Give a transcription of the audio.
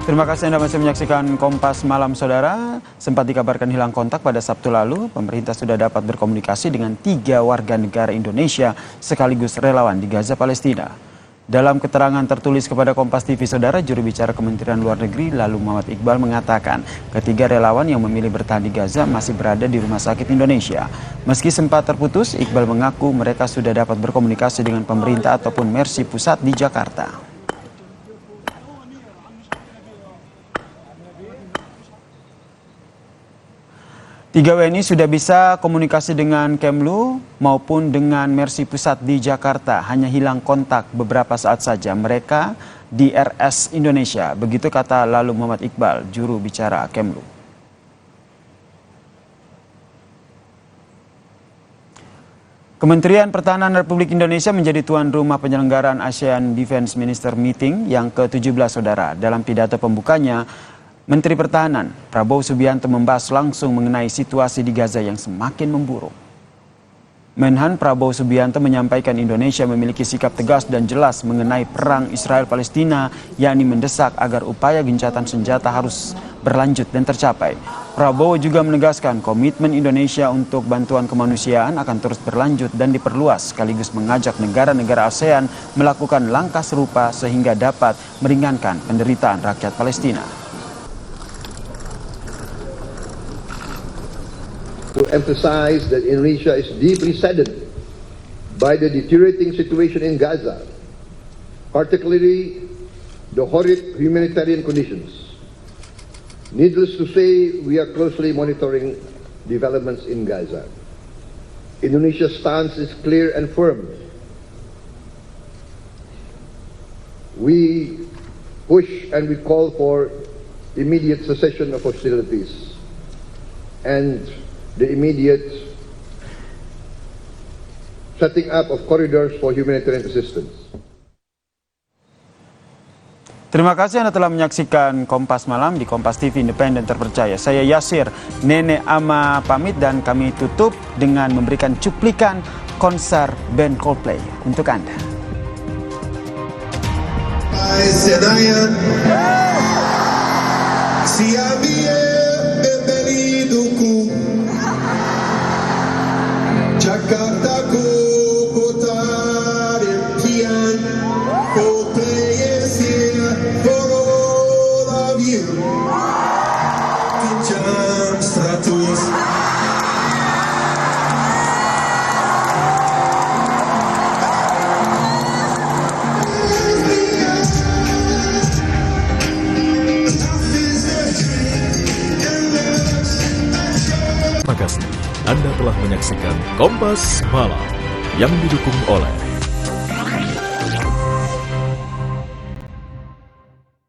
Terima kasih Anda masih menyaksikan Kompas Malam, Saudara. Sempat dikabarkan hilang kontak pada Sabtu lalu, pemerintah sudah dapat berkomunikasi dengan 3 warga negara Indonesia sekaligus relawan di Gaza, Palestina. Dalam keterangan tertulis kepada Kompas TV, Saudara, juru bicara Kementerian Luar Negeri lalu Muhammad Iqbal mengatakan ketiga relawan yang memilih bertahan di Gaza masih berada di Rumah Sakit Indonesia. Meski sempat terputus, Iqbal mengaku mereka sudah dapat berkomunikasi dengan pemerintah ataupun Mercy Pusat di Jakarta. 3 WNI sudah bisa komunikasi dengan Kemlu maupun dengan Mercy Pusat di Jakarta. Hanya hilang kontak beberapa saat saja mereka di RS Indonesia. Begitu kata lalu Muhammad Iqbal, juru bicara Kemlu. Kementerian Pertahanan Republik Indonesia menjadi tuan rumah penyelenggaraan ASEAN Defense Minister Meeting yang ke-17, Saudara. Dalam pidato pembukanya, Menteri Pertahanan Prabowo Subianto membahas langsung mengenai situasi di Gaza yang semakin memburuk. Menhan Prabowo Subianto menyampaikan Indonesia memiliki sikap tegas dan jelas mengenai perang Israel-Palestina, yakni mendesak agar upaya gencatan senjata harus berlanjut dan tercapai. Prabowo juga menegaskan komitmen Indonesia untuk bantuan kemanusiaan akan terus berlanjut dan diperluas, sekaligus mengajak negara-negara ASEAN melakukan langkah serupa sehingga dapat meringankan penderitaan rakyat Palestina. To emphasize that Indonesia is deeply saddened by the deteriorating situation in Gaza, particularly the horrid humanitarian conditions. Needless to say, we are closely monitoring developments in Gaza. Indonesia's stance is clear and firm. We push and we call for immediate cessation of hostilities and the immediate setting up of corridors for humanitarian assistance. Terima kasih Anda telah menyaksikan Kompas Malam di Kompas TV Independen Terpercaya. Saya Yasir Nenek Ama pamit dan kami tutup dengan memberikan cuplikan konser band Coldplay untuk Anda. Jakartaku kota impian, Coldplay is here for all of you. Jam 100. Terima kasih Anda telah menyaksikan Kompas Malam yang didukung oleh